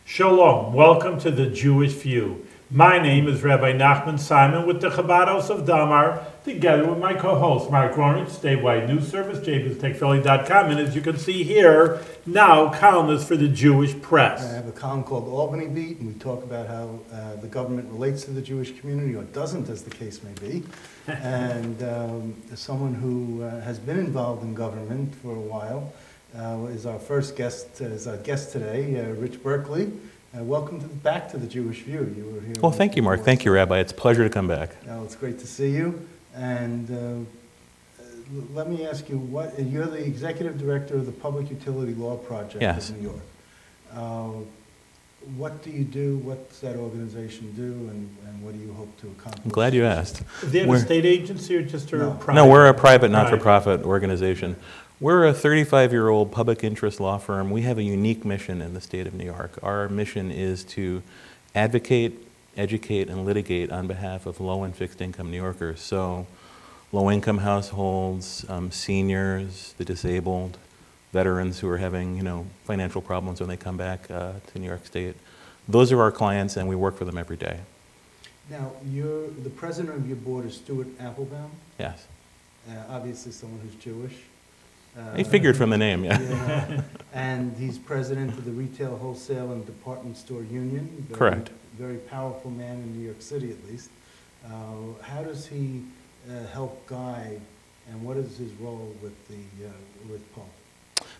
Shalom, welcome to the Jewish View. My name is Rabbi Nachman Simon with the Chabados of Damar, together with my co-host Mark Ronich, statewide news service, jbiztechphilly.com, and as you can see here, now columnist for the Jewish press. I have a column called Albany Beat, and we talk about how the government relates to the Jewish community, or doesn't, as the case may be. And as someone who has been involved in government for a while, is our first guest, is our guest today, Rich Berkley. Welcome back to the Jewish View. You were here. Well, thank you, Mark. Thank you, Rabbi. It's a pleasure to come back. It's great to see you. And let me ask you, you're the executive director of the Public Utility Law Project in New York. What do you do? What's that organization do? And what do you hope to accomplish? I'm glad you asked. Is that a state agency or just a private? No, we're a private, not-for-profit organization. We're a 35-year-old public interest law firm. We have a unique mission in the state of New York. Our mission is to advocate, educate, and litigate on behalf of low and fixed income New Yorkers. So low-income households, seniors, the disabled, veterans who are having financial problems when they come back to New York State. Those are our clients, and we work for them every day. Now, the president of your board is Stuart Applebaum? Yes. Obviously someone who's Jewish. He figured from the name, yeah. And he's president of the Retail, Wholesale, and Department Store Union. Correct. Very powerful man in New York City, at least. How does he help guide, and what is his role with PULP?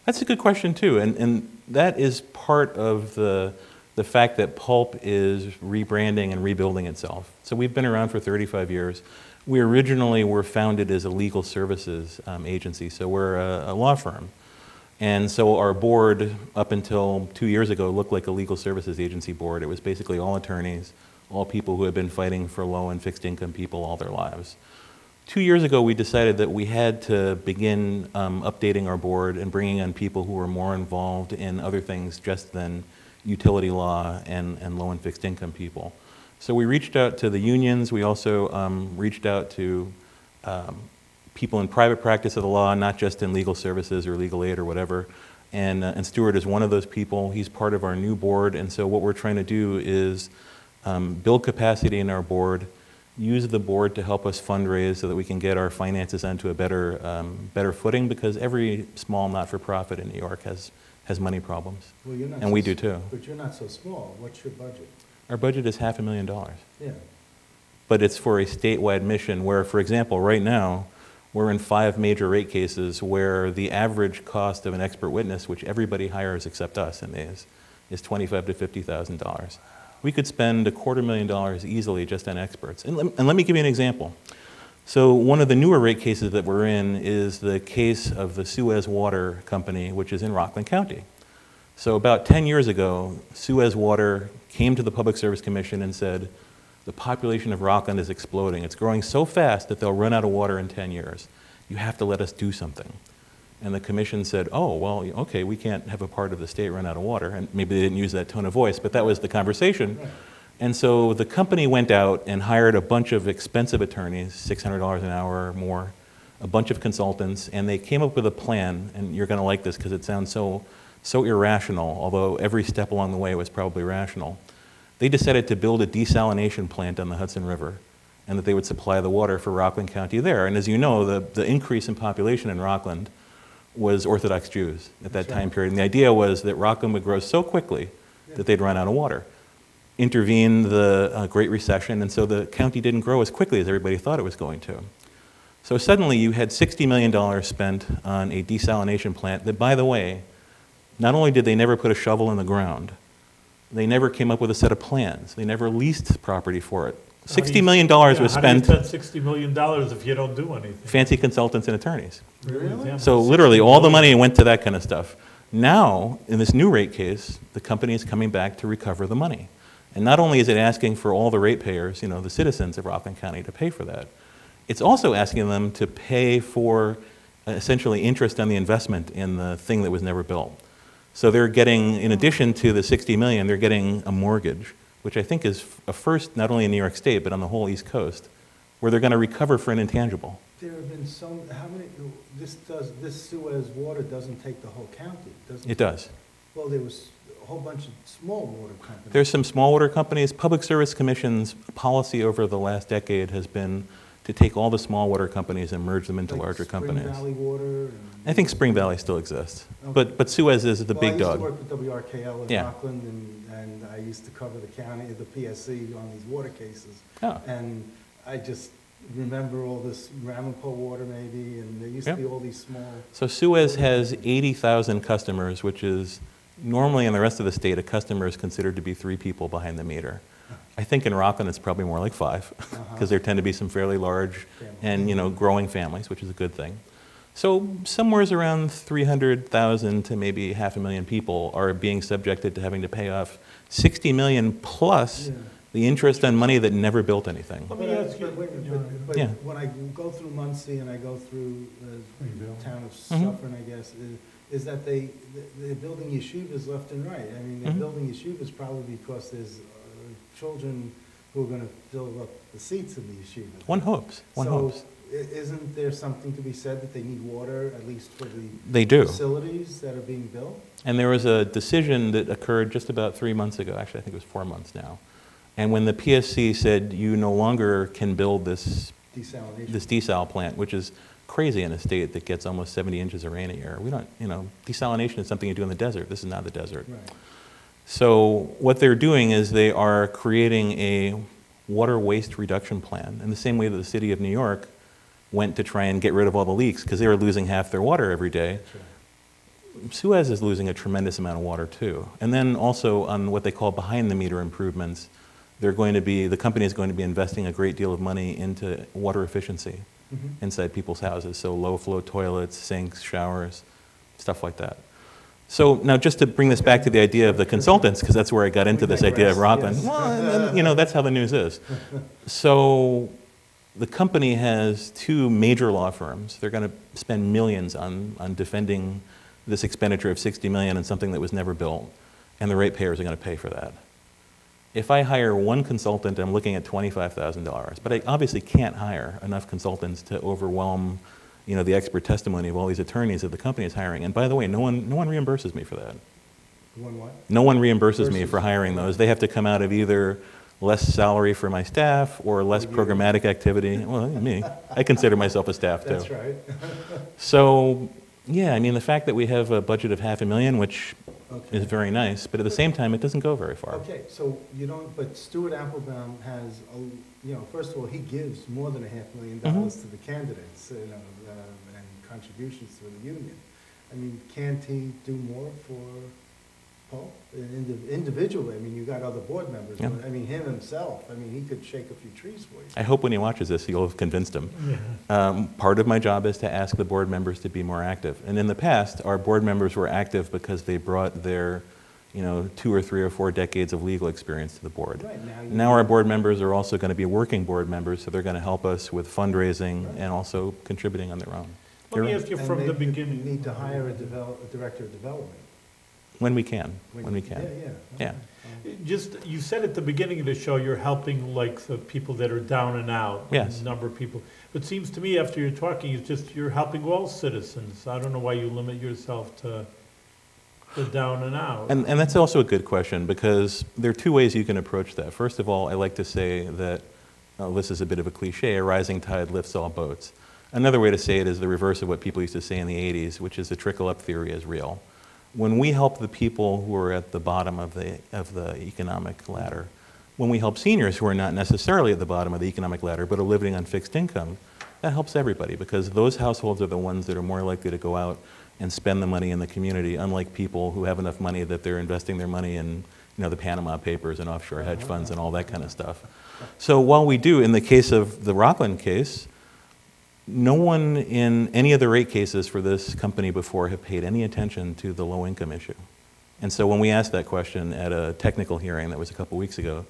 That's a good question, too. And that is part of the fact that PULP is rebranding and rebuilding itself. So we've been around for 35 years. We originally were founded as a legal services agency, so we're a law firm. And so our board, up until 2 years ago, looked like a legal services agency board. It was basically all attorneys, all people who have been fighting for low and fixed income people all their lives. 2 years ago, we decided that we had to begin updating our board and bringing on people who were more involved in other things just than utility law and low and fixed income people. So we reached out to the unions. We also reached out to people in private practice of the law, not just in legal services or legal aid or whatever. And Stuart is one of those people. He's part of our new board. And so what we're trying to do is build capacity in our board, use the board to help us fundraise so that we can get our finances onto a better footing, because every small not-for-profit in New York has money problems. Well, you're not and we do too. But you're not so small. What's your budget? Our budget is $500,000. Yeah. But it's for a statewide mission where, for example, right now, we're in 5 major rate cases where the average cost of an expert witness, which everybody hires except us in these, is $25,000 to $50,000. We could spend $250,000 easily just on experts. And let me give you an example. So one of the newer rate cases that we're in is the case of the Suez Water Company, which is in Rockland County. So about 10 years ago, Suez Water came to the Public Service Commission and said, the population of Rockland is exploding. It's growing so fast that they'll run out of water in 10 years. You have to let us do something. And the commission said, oh, well, okay, we can't have a part of the state run out of water. And maybe they didn't use that tone of voice, but that was the conversation. Right. And so the company went out and hired a bunch of expensive attorneys, $600 an hour or more, a bunch of consultants, and they came up with a plan, and you're going to like this because it sounds so irrational, although every step along the way was probably rational. They decided to build a desalination plant on the Hudson River, and that they would supply the water for Rockland County there. And as you know, the increase in population in Rockland was Orthodox Jews at that time period. And the idea was that Rockland would grow so quickly that they'd run out of water. Intervened the Great Recession, and so the county didn't grow as quickly as everybody thought it was going to. So suddenly you had $60 million spent on a desalination plant that, by the way, not only did they never put a shovel in the ground, they never came up with a set of plans. They never leased property for it. $60 million was spent. How do you spend $60 million if you don't do anything? Fancy consultants and attorneys. Really? Yeah. So literally all the money went to that kind of stuff. Now, in this new rate case, the company is coming back to recover the money. And not only is it asking for all the ratepayers, the citizens of Rockland County, to pay for that, it's also asking them to pay for essentially interest on the investment in the thing that was never built. So they're getting, in addition to the $60 million, they're getting a mortgage, which I think is a first not only in New York State, but on the whole East Coast, where they're going to recover for an intangible. There have been how many, this Suez water doesn't take the whole county, doesn't it? It does. Well, there was a whole bunch of small water companies. There's some small water companies. Public Service Commission's policy over the last decade has been to take all the small water companies and merge them into Like larger Spring companies. Valley Water. And I think Spring Valley still exists, Okay. but Suez is the big dog. I used to work with WRKL in Yeah. Rockland, and I used to cover the county, the PSC on these water cases. Oh. And I just remember all this Ramapo water maybe, and there used to Yeah. be all these small. So Suez has 80,000 customers, which is normally in the rest of the state, a customer is considered to be 3 people behind the meter. I think in Rockland it's probably more like 5, because there tend to be some fairly large and growing families, which is a good thing. So somewhere's around 300,000 to maybe 500,000 people are being subjected to having to pay off 60 million plus the interest on money that never built anything. Let me ask you. But Yeah. when I go through Muncie and I go through the town of Mm-hmm. Suffern, I guess, is that they're building yeshivas left and right. I mean, they're Mm-hmm. building yeshivas probably because there's children who are going to fill up the seats in the yeshivas. One hopes. One hopes. Isn't there something to be said that they need water, at least for the They do. facilities that are being built? And there was a decision that occurred just about 3 months ago. Actually, I think it was 4 months now. And when the PSC said you no longer can build this Desalination. desal plant, which is crazy in a state that gets almost 70 inches of rain a year. We don't, desalination is something you do in the desert. This is not the desert. Right. So what they're doing is they are creating a water waste reduction plan in the same way that the city of New York went to try and get rid of all the leaks because they were losing half their water every day. That's right. Suez is losing a tremendous amount of water too. And then also on what they call behind the meter improvements, the company is going to be investing a great deal of money into water efficiency inside people's houses. So low flow toilets, sinks, showers, stuff like that. So now just to bring this back to the idea of the consultants, because that's where I got into this idea of Rockland. Yes. Well, and, that's how the news is. So the company has 2 major law firms. They're going to spend millions on defending this expenditure of $60 million on something that was never built, and the ratepayers are going to pay for that. If I hire one consultant, I'm looking at $25,000, but I obviously can't hire enough consultants to overwhelm the expert testimony of all these attorneys that the company is hiring. And by the way, no one reimburses me for that. One what? No one reimburses me for hiring those. They have to come out of either less salary for my staff or less programmatic activity. Well, me. I consider myself a staff too. That's right. So, yeah, the fact that we have a budget of $500,000, which is very nice, but at the same time, it doesn't go very far. Okay, so but Stuart Applebaum has, first of all, he gives more than $500,000 to the candidates, and contributions to the union. Can't he do more for PULP individually? You got other board members, Yeah. but him himself, he could shake a few trees for you. I hope when he watches this, you'll have convinced him. Part of my job is to ask the board members to be more active. And in the past, our board members were active because they brought their 2 or 3 or 4 decades of legal experience to the board. Right, now our board members are also going to be working board members, so they're going to help us with fundraising and also contributing on their own. Let me ask you from the beginning. You need to hire a director of development. When we can. When we can. Yeah. Just, you said at the beginning of the show you're helping the people that are down and out. Yes. A number of people. But it seems to me after you're talking, it's just you're helping all citizens. I don't know why you limit yourself to the down and out. And that's also a good question because there are 2 ways you can approach that. First of all, I like to say that, this is a bit of a cliche, a rising tide lifts all boats. Another way to say it is the reverse of what people used to say in the 80s, which is the trickle-up theory is real. When we help the people who are at the bottom of the economic ladder, when we help seniors who are not necessarily at the bottom of the economic ladder but are living on fixed income, that helps everybody because those households are the ones that are more likely to go out and spend the money in the community, unlike people who have enough money that they're investing their money in the Panama Papers and offshore hedge funds and all that kind of stuff. So while we do, in the case of the Rockland case, no one in any of the rate cases for this company before have paid any attention to the low-income issue. And so when we asked that question at a technical hearing that was a couple weeks ago,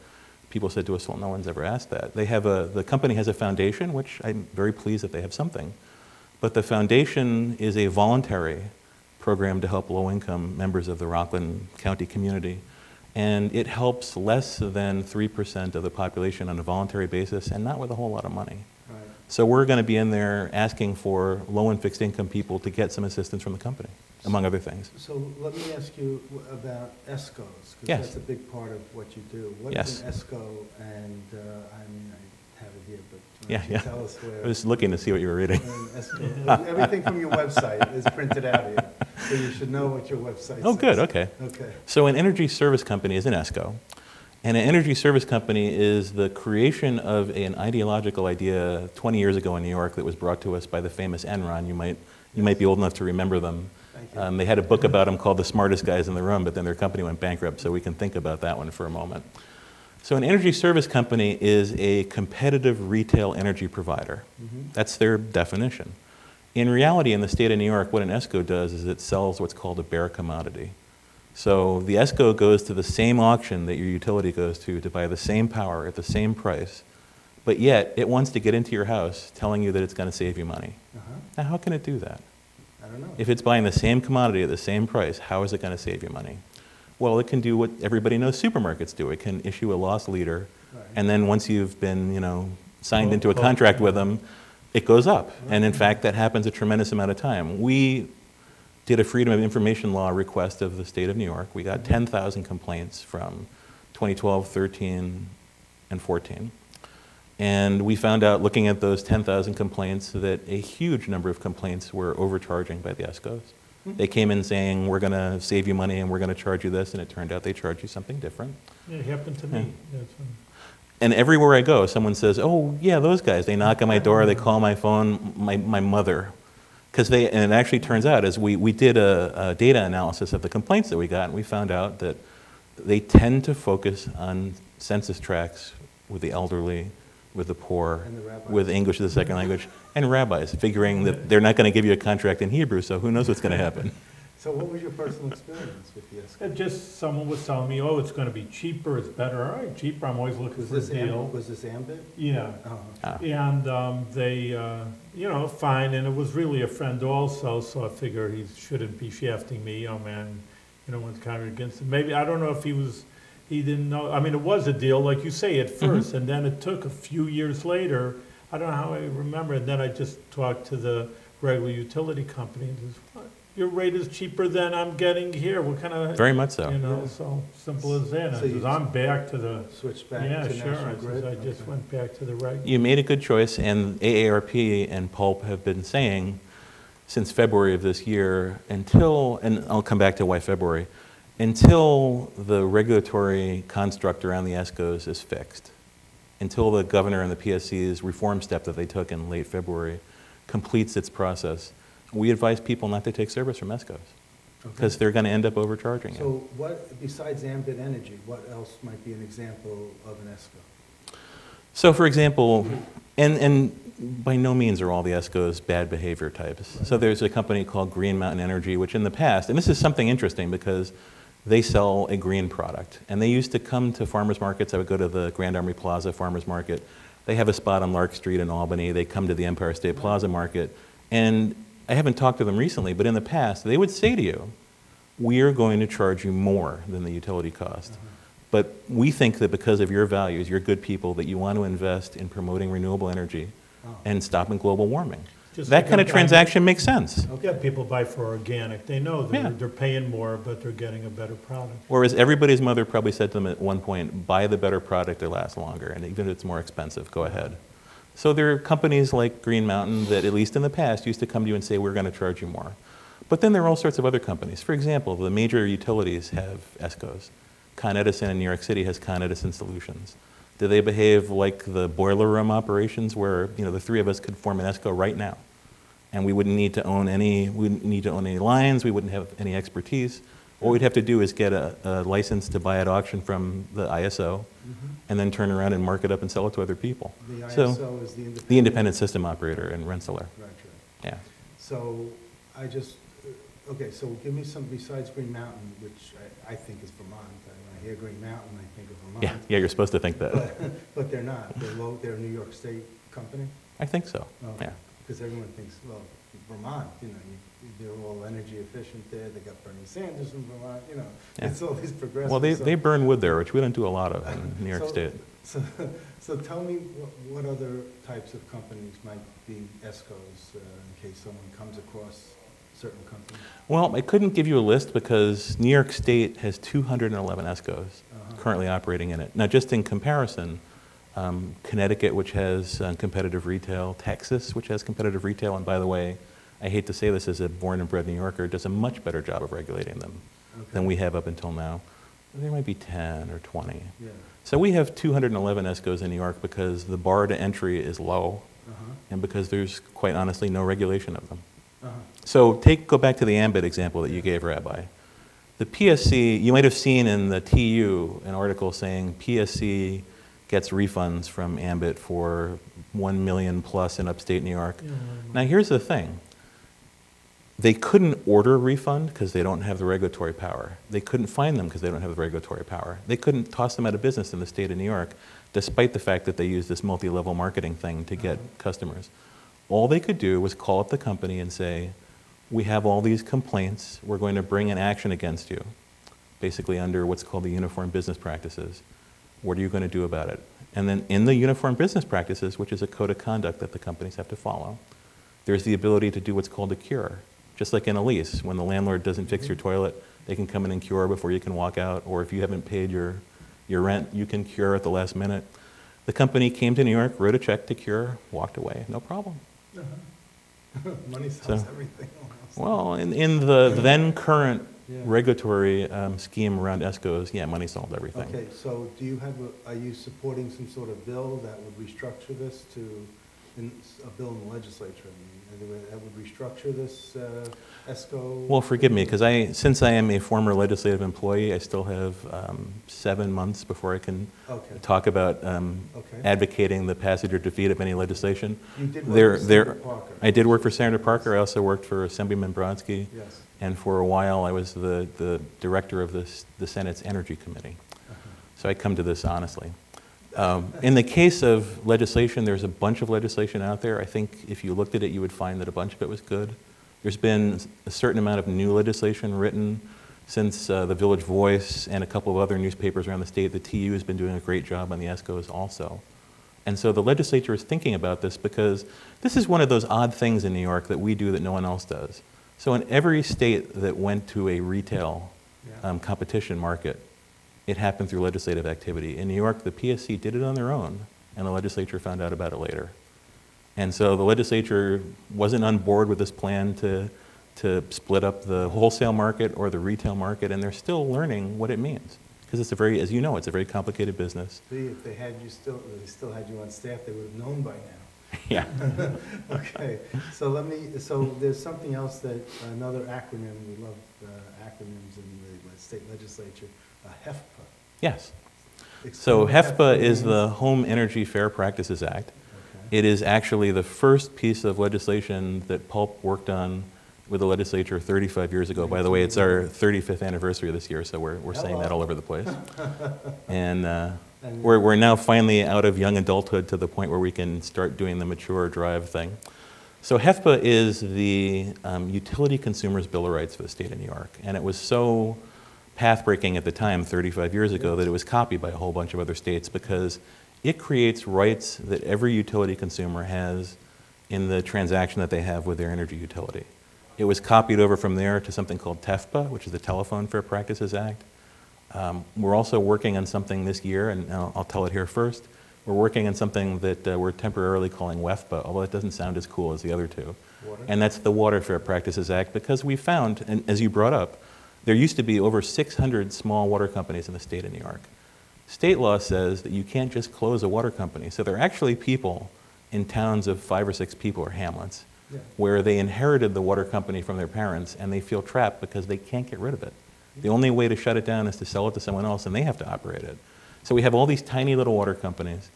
people said to us, well, no one's ever asked that. The company has a foundation, which I'm very pleased that they have something. But the foundation is a voluntary program to help low-income members of the Rockland County community. And it helps less than 3% of the population on a voluntary basis and not with a whole lot of money. Right. So we're going to be in there asking for low and fixed income people to get some assistance from the company. among other things. So let me ask you about ESCOs, because Yes. that's a big part of what you do. What Yes. is an ESCO? And I mean, I have it here, but Yeah, why don't you yeah. tell us where. I was looking to see what you were reading. an ESCO, everything from your website is printed out here, so you should know what your website says. Oh, good, okay. Okay. So an energy service company is an ESCO. And an energy service company is the creation of an ideological idea 20 years ago in New York that was brought to us by the famous Enron. You might be old enough to remember them. Thank you. They had a book about them called The Smartest Guys in the Room, but then their company went bankrupt, so we can think about that one for a moment. So an energy service company is a competitive retail energy provider. That's their definition. In reality, in the state of New York, what an ESCO does is it sells what's called a bare commodity. So the ESCO goes to the same auction that your utility goes to buy the same power at the same price, but yet it wants to get into your house telling you that it's going to save you money. Now, how can it do that? I don't know. If it's buying the same commodity at the same price, how is it going to save you money? Well, it can do what everybody knows supermarkets do. It can issue a loss leader, Right. and then once you've been, signed into a contract with them, it goes up. And in fact, that happens a tremendous amount of time. We did a Freedom of Information Law request of the state of New York. We got 10,000 complaints from 2012, 13, and 14. And we found out, looking at those 10,000 complaints, that a huge number of complaints were overcharging by the ESCOs. They came in saying, we're going to save you money and we're going to charge you this, and it turned out they charged you something different. Yeah, it happened to me. And everywhere I go, someone says, oh, yeah, those guys, they knock on my door, they call my phone, my mother. And it actually turns out, as we did a data analysis of the complaints that we got, and we found out that they tend to focus on census tracts with the elderly, with the poor, And the rabbis. with English as a second language, and rabbis, figuring that they're not going to give you a contract in Hebrew, so who knows what's going to happen. So what was your personal experience with the ESCO? Just someone was telling me, oh, it's going to be cheaper, it's better. All right, cheaper, I'm always looking Was for a this deal. was this Ambit? Yeah. Oh, Ah. And they, fine, and it was really a friend also, so I figure he shouldn't be shafting me, oh man, what's counted against him. Maybe, I don't know if he didn't know, I mean, it was a deal, like you say, at first, and then it took a few years later, I don't know how I remember, and then I just talked to the regular utility company, and just, what? Your rate is cheaper than I'm getting here, what kind of, Very much so. Yeah. so simple as that. And I So you says, I'm back to the, switched back yeah, to sure, National I Grid? says, I just Okay. went back to the regular. You made a good choice, and AARP and PULP have been saying since February of this year, and I'll come back to why February, until the regulatory construct around the ESCOs is fixed, until the governor and the PSC's reform step that they took in late February completes its process, we advise people not to take service from ESCOs, because they're going to end up overcharging you. So what, besides Ambit Energy, what else might be an example of an ESCO? So for example, and by no means are all the ESCOs bad behavior types. So there's a company called Green Mountain Energy, which in the past, and this is something interesting because they sell a green product, and they used to come to farmers markets. I would go to the Grand Armory Plaza farmers market. They have a spot on Lark Street in Albany. They come to the Empire State Plaza market, and I haven't talked to them recently, but in the past, they would say to you, we are going to charge you more than the utility cost. But we think that because of your values, you're good people, that you want to invest in promoting renewable energy and stopping global warming. Just That like kind of a- transaction makes sense. Yeah, people buy for organic. They know they're, Yeah. they're paying more, but they're getting a better product. Whereas everybody's mother probably said to them at one point, buy the better product, it lasts longer, and even if it's more expensive, go ahead. So there are companies like Green Mountain that, at least in the past, used to come to you and say, we're going to charge you more. But then there are all sorts of other companies. For example, the major utilities have ESCOs. Con Edison in New York City has Con Edison Solutions. Do they behave like the boiler room operations where, the three of us could form an ESCO right now? And we wouldn't need to own any lines, we wouldn't have any expertise. What we'd have to do is get a license to buy at auction from the ISO, and then turn around and mark it up and sell it to other people. The ISO So, is the independent system operator in Rensselaer. Right. Yeah. So I just, okay, so give me some, besides Green Mountain, which I think is Vermont. When I hear Green Mountain, I think of Vermont. Yeah, you're supposed to think that. But they're not. They're a New York State company? I think so, Okay. yeah. Because everyone thinks, well, Vermont, they're all energy efficient there. They got Bernie Sanders in Vermont, Yeah. It's all these progressive. Well, they so- burn wood there, which we don't do a lot of in New York So- State. So tell me what other types of companies might be ESCOs in case someone comes across certain companies? Well, I couldn't give you a list because New York State has 211 ESCOs currently operating in it. Now, just in comparison, Connecticut, which has competitive retail, Texas, which has competitive retail, and by the way, I hate to say this as a born and bred New Yorker, does a much better job of regulating them than we have up until now. There might be 10 or 20. Yeah. So we have 211 ESCOs in New York because the bar to entry is low and because there's, quite honestly, no regulation of them. So go back to the Ambit example that you gave, Rabbi. The PSC, you might have seen in the TU an article saying PSC gets refunds from Ambit for 1 million plus in upstate New York. Now here's the thing. They couldn't order a refund because they don't have the regulatory power. They couldn't find them because they don't have the regulatory power. They couldn't toss them out of business in the state of New York, despite the fact that they use this multi-level marketing thing to get customers. All they could do was call up the company and say, we have all these complaints, we're going to bring an action against you, basically under what's called the Uniform Business Practices. What are you going to do about it? And then in the Uniform Business Practices, which is a code of conduct that the companies have to follow, there's the ability to do what's called a cure. Just like in a lease, when the landlord doesn't fix your toilet, they can come in and cure before you can walk out, or if you haven't paid your rent, you can cure at the last minute. The company came to New York, wrote a check to cure, walked away, no problem. Money solves everything. Well, in the then current regulatory scheme around ESCOs, yeah, money solved everything. Okay, so do you have are you supporting some sort of bill that would restructure this a bill in the legislature, I mean, that would restructure this ESCO? Well, forgive me, because since I am a former legislative employee, I still have 7 months before I can talk about advocating the passage or defeat of any legislation. You did work for Senator Parker. I did work for Senator Parker. I also worked for Assemblyman Brodsky. Yes. And for a while, I was the director of the Senate's Energy Committee. So I come to this honestly. In the case of legislation, there's a bunch of legislation out there. I think if you looked at it, you would find that a bunch of it was good. There's been a certain amount of new legislation written since the Village Voice and a couple of other newspapers around the state. The TU has been doing a great job on the ESCOs also. And so the legislature is thinking about this because this is one of those odd things in New York that we do that no one else does. So in every state that went to a retail competition market, it happened through legislative activity. In New York, the PSC did it on their own, and the legislature found out about it later. And so the legislature wasn't on board with this plan to split up the wholesale market or the retail market, and they're still learning what it means. Because it's a very, as you know, it's a very complicated business. See, if they still had you on staff, they would have known by now. Yeah. Okay, so so there's something else another acronym, we love acronyms in the state legislature, HEFPA. Yes. So HEFPA is the Home Energy Fair Practices Act. Okay. It is actually the first piece of legislation that PULP worked on with the legislature 35 years ago. By the way, it's our 35th anniversary this year, so we're saying that all over the place. And we're now finally out of young adulthood to the point where we can start doing the mature drive thing. So HEFPA is the Utility Consumers Bill of Rights for the state of New York. And it was so path-breaking at the time, 35 years ago, that it was copied by a whole bunch of other states because it creates rights that every utility consumer has in the transaction that they have with their energy utility. It was copied over from there to something called TEFPA, which is the Telephone Fair Practices Act. We're also working on something this year, and I'll tell it here first. We're working on something that we're temporarily calling WEFPA, although it doesn't sound as cool as the other two. And that's the Water Fair Practices Act, because we found, and as you brought up, there used to be over 600 small water companies in the state of New York. State law says that you can't just close a water company. So there are actually people in towns of 5 or 6 people or hamlets where they inherited the water company from their parents and they feel trapped because they can't get rid of it. The only way to shut it down is to sell it to someone else and they have to operate it. So we have all these tiny little water companies,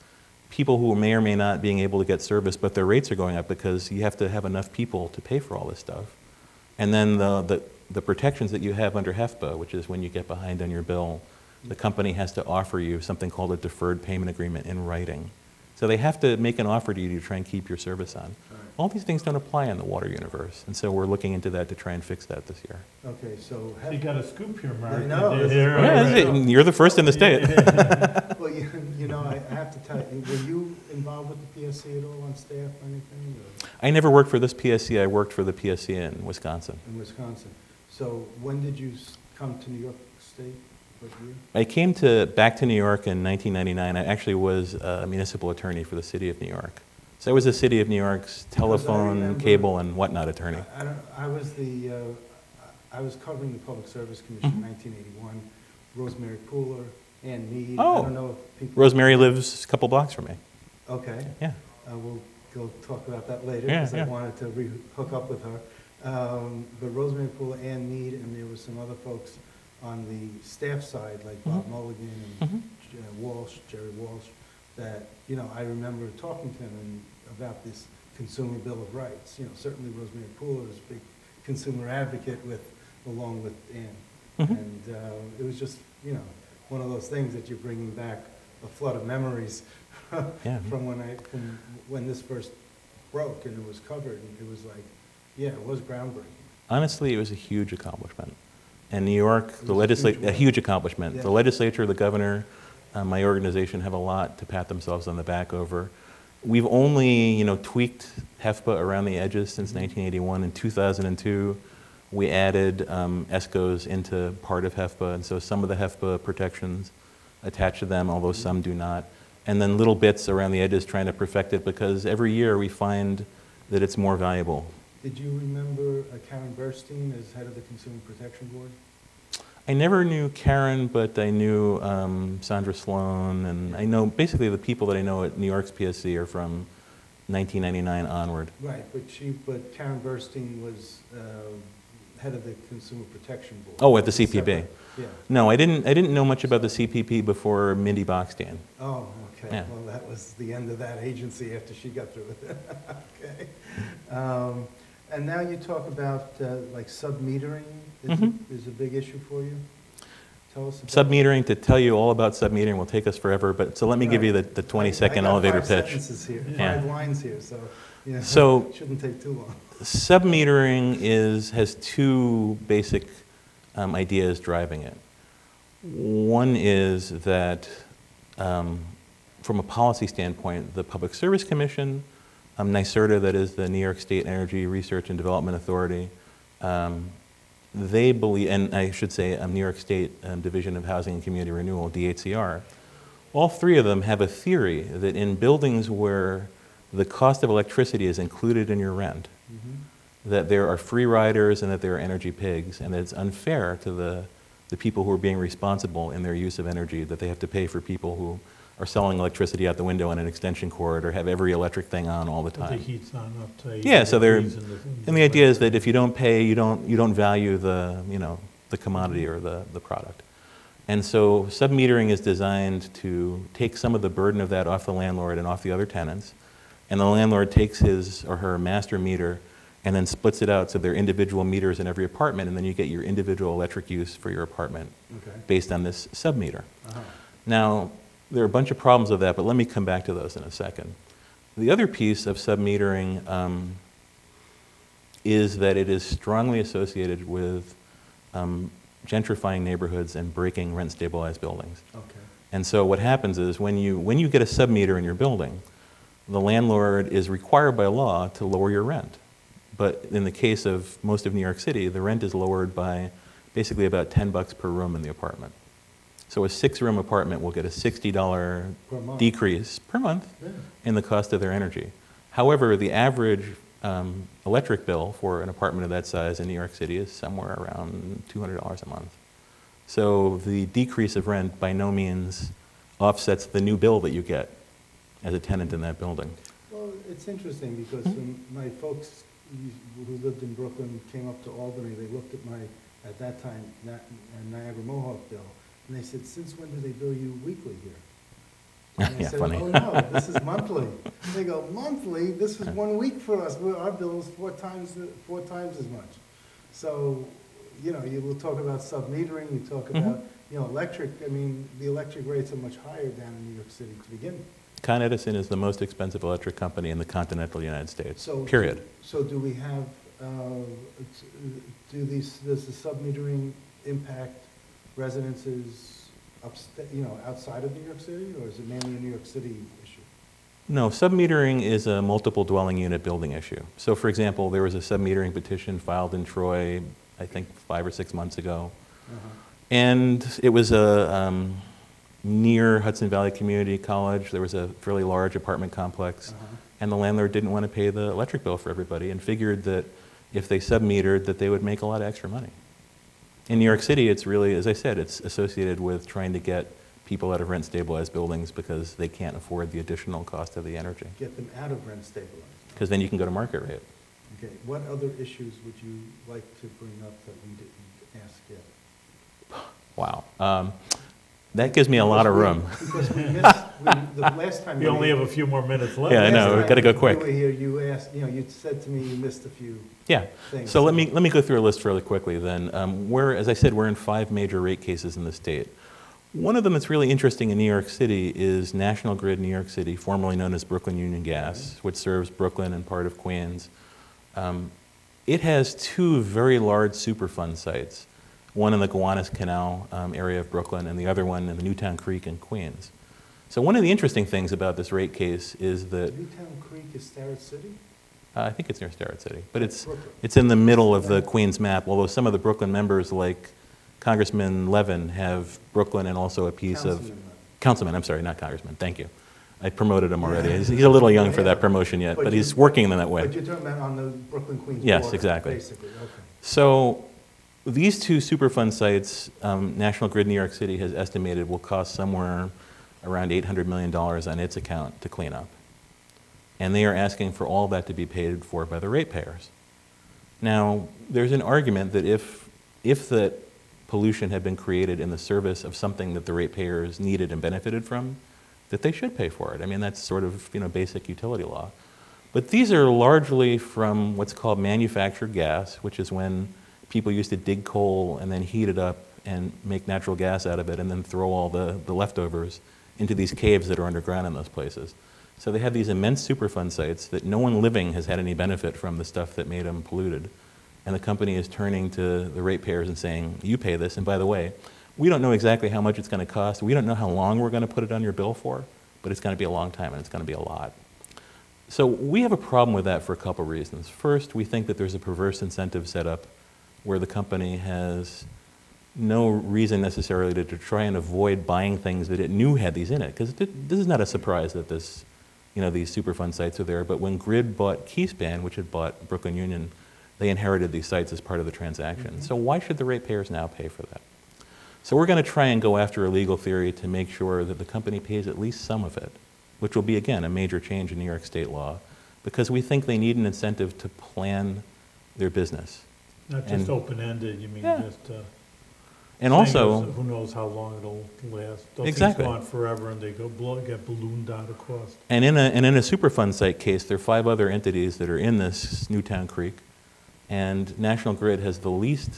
people who may or may not being able to get service, but their rates are going up because you have to have enough people to pay for all this stuff. And then the protections that you have under HEFPA, which is when you get behind on your bill, the company has to offer you something called a deferred payment agreement in writing. So they have to make an offer to you to try and keep your service on. All these things don't apply in the water universe, and so we're looking into that to try and fix that this year. Okay, so you got a scoop here, Mark. No, you're the first in the state. Well, you know, I have to tell you, were you involved with the PSC at all on staff or anything? Or? I never worked for this PSC. I worked for the PSC in Wisconsin. In Wisconsin. So when did you come to New York State? What year? I came back to New York in 1999. I actually was a municipal attorney for the city of New York. So I was the city of New York's telephone, cable, and whatnot attorney. I was covering the Public Service Commission in 1981. Rosemary Pooler, Ann Mead. Oh, I don't know if people. Rosemary lives a couple blocks from me. Okay. Yeah. We'll go talk about that later Yeah, because yeah. I wanted to hook up with her. But Rosemary Pooler, Ann Mead, and there were some other folks on the staff side, like Bob Mulligan and Jerry Walsh, that, you know, I remember talking to him about this Consumer Bill of Rights. You know, certainly Rosemary Pooler is a big consumer advocate along with Ann. And it was just, you know, one of those things that you're bringing back a flood of memories from when this first broke and it was covered, and it was like, yeah, it was groundbreaking. Honestly, it was a huge accomplishment. And New York, a huge accomplishment. Yeah. The legislature, the governor, my organization have a lot to pat themselves on the back over. We've only, you know, tweaked HEFPA around the edges since 1981. In 2002, we added ESCOs into part of HEFPA, and so some of the HEFPA protections attach to them, although some do not. And then little bits around the edges trying to perfect it, because every year we find that it's more valuable. Did you remember Karen Burstein as head of the Consumer Protection Board? I never knew Karen, but I knew Sandra Sloan, and I know basically the people that I know at New York's PSC are from 1999 onward. Right, but Karen Burstein was head of the Consumer Protection Board. Oh, at the CPB. Yeah. No, I didn't know much about the CPP before Mindy Boxstein. Oh, okay. Yeah. Well, that was the end of that agency after she got through with it. Okay. And now you talk about like submetering is a big issue for you. Tell us about Submetering, to tell you all about submetering will take us forever, but so let me give you the 20-second elevator pitch. 5 sentences here, Yeah. 5 lines here, so you know, So- it shouldn't take too long. Submetering has two basic ideas driving it. One is that from a policy standpoint, the Public Service Commission, NYSERDA, that is the New York State Energy Research and Development Authority, they believe, and I should say New York State Division of Housing and Community Renewal, DHCR, all three of them have a theory that in buildings where the cost of electricity is included in your rent, that there are free riders and that there are energy pigs, and that it's unfair to the people who are being responsible in their use of energy, that they have to pay for people who are selling electricity out the window on an extension cord or have every electric thing on all the But the time. heat's on up to 80 Yeah, so they're, degrees and the idea is that if you don't pay, you don't value the, you know, the commodity or the product. And so submetering is designed to take some of the burden of that off the landlord and off the other tenants, and the landlord takes his or her master meter and then splits it out so there are individual meters in every apartment, and then you get your individual electric use for your apartment based on this submeter. Now, there are a bunch of problems with that, but let me come back to those in a second. The other piece of submetering is that it is strongly associated with gentrifying neighborhoods and breaking rent-stabilized buildings. Okay. And so what happens is when you get a submeter in your building, the landlord is required by law to lower your rent. But in the case of most of New York City, the rent is lowered by basically about $10 per room in the apartment. So a 6-room apartment will get a $60 decrease per month in the cost of their energy. However, the average electric bill for an apartment of that size in New York City is somewhere around $200 a month. So the decrease of rent by no means offsets the new bill that you get as a tenant in that building. Well, it's interesting because when my folks who lived in Brooklyn came up to Albany, they looked at my, at that time, Niagara Mohawk bill, and they said, "Since when do they bill you weekly here?" And I Yeah, said, funny. "Oh no, this is monthly." And they go, "Monthly? This is 1 week for us. Our bill is four times as much." So, you know, you will talk about submetering. You talk about, you know, electric. I mean, the electric rates are much higher down in New York City to begin with. Con Edison is the most expensive electric company in the continental United States, So, period. So do we have, does the submetering impact residences outside of New York City, or is it mainly a New York City issue? No, submetering is a multiple dwelling unit building issue. So for example, there was a submetering petition filed in Troy, I think 5 or 6 months ago. And it was near Hudson Valley Community College. There was a fairly large apartment complex. And the landlord didn't want to pay the electric bill for everybody and figured that if they submetered that they would make a lot of extra money. In New York City, it's really, as I said, it's associated with trying to get people out of rent-stabilized buildings because they can't afford the additional cost of the energy. Get them out of rent-stabilized. Because then you can go to market rate. Okay. What other issues would you like to bring up that we didn't ask yet? Wow. That gives me a lot of room. Because we missed, the last time. We only have a few more minutes left. Yeah, I know. We've got to go quick. You were here, you asked, you said to me you missed a few. Yeah. Things. So let me go through a list fairly quickly then. As I said, we're in 5 major rate cases in the state. One of them that's really interesting in New York City is National Grid New York City, formerly known as Brooklyn Union Gas, which serves Brooklyn and part of Queens. It has 2 very large Superfund sites, one in the Gowanus Canal area of Brooklyn and the other one in the Newtown Creek in Queens. So one of the interesting things about this rate case is that Newtown Creek is Starrett City? I think it's near Starrett City, but Brooklyn. it's in the middle of the Queens map, although some of the Brooklyn members like Congressman Levin have Brooklyn and also a piece of... Councilman, I'm sorry, not Congressman, thank you. I promoted him already. He's a little young for that promotion yet, but he's working in that way. But you're talking about on the Brooklyn-Queens Yes, border, exactly. basically, okay. So these 2 Superfund sites, National Grid New York City has estimated will cost somewhere around $800 million on its account to clean up. And they are asking for all that to be paid for by the ratepayers. Now, there's an argument that if that pollution had been created in the service of something that the ratepayers needed and benefited from, that they should pay for it. I mean, that's sort of basic utility law. But these are largely from what's called manufactured gas, which is when people used to dig coal and then heat it up and make natural gas out of it and then throw all the leftovers into these caves that are underground in those places. So they have these immense Superfund sites that no one living has had any benefit from the stuff that made them polluted. And the company is turning to the ratepayers and saying, you pay this, and by the way, we don't know exactly how much it's going to cost. We don't know how long we're going to put it on your bill for, but it's going to be a long time and it's going to be a lot. So we have a problem with that for a couple reasons. First, we think that there's a perverse incentive set up where the company has no reason necessarily to try and avoid buying things that it knew had these in it. Because this is not a surprise that these Superfund sites are there, but when Grid bought Keyspan, which had bought Brooklyn Union, they inherited these sites as part of the transaction. So why should the ratepayers now pay for that? So we're going to try and go after a legal theory to make sure that the company pays at least some of it, which will be, again, a major change in New York state law, because we think they need an incentive to plan their business. Not just open-ended, you mean just... and also... Who knows how long it'll last. Those exactly. things go on forever and they get ballooned out of cost. And in a Superfund site case, there are 5 other entities that are in this Newtown Creek, and National Grid has the least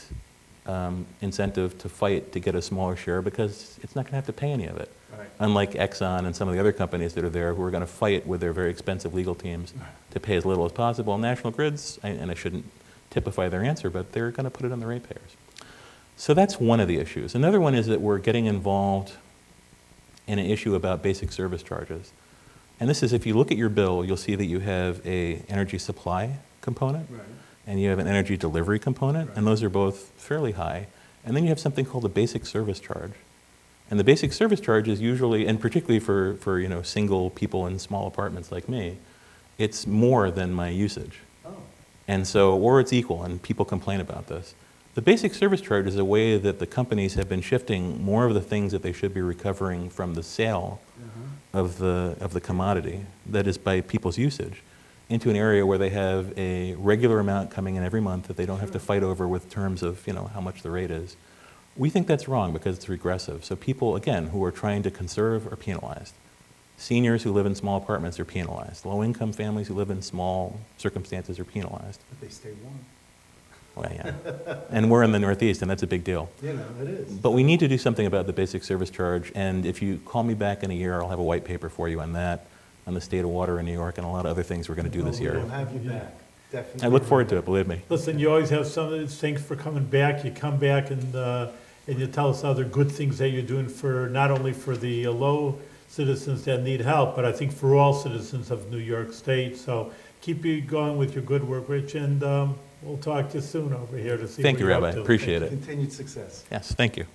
incentive to fight to get a smaller share because it's not going to have to pay any of it. Right. Unlike Exxon and some of the other companies that are there who are going to fight with their very expensive legal teams to pay as little as possible. National Grid's, and I shouldn't typify their answer, but they're going to put it on the ratepayers. So that's one of the issues. Another one is that we're getting involved in an issue about basic service charges. And this is, if you look at your bill, you'll see that you have an energy supply component. Right. And you have an energy delivery component, and those are both fairly high. And then you have something called a basic service charge. And the basic service charge is usually, and particularly for single people in small apartments like me, it's more than my usage. Oh. And so, or it's equal, and people complain about this. The basic service charge is a way that the companies have been shifting more of the things that they should be recovering from the sale of the commodity, that is by people's usage, into an area where they have a regular amount coming in every month that they don't have to fight over with terms of how much the rate is. We think that's wrong because it's regressive. So people, again, who are trying to conserve are penalized. Seniors who live in small apartments are penalized. Low-income families who live in small circumstances are penalized. But they stay warm. Well, yeah. And we're in the Northeast, and that's a big deal. It is. But we need to do something about the basic service charge, and if you call me back in a year, I'll have a white paper for you on that, on the state of water in New York, and a lot of other things we're going to do this year. We'll have you back, definitely. I look forward to it, believe me. Listen, you always have some, thanks for coming back. You come back and and you tell us other good things that you're doing for, not only for the low citizens that need help, but I think for all citizens of New York State. So keep you going with your good work, Rich, and we'll talk to you soon over here to see Thank what you, you're up Rabbi. to. Appreciate it. Continued success. Yes, thank you.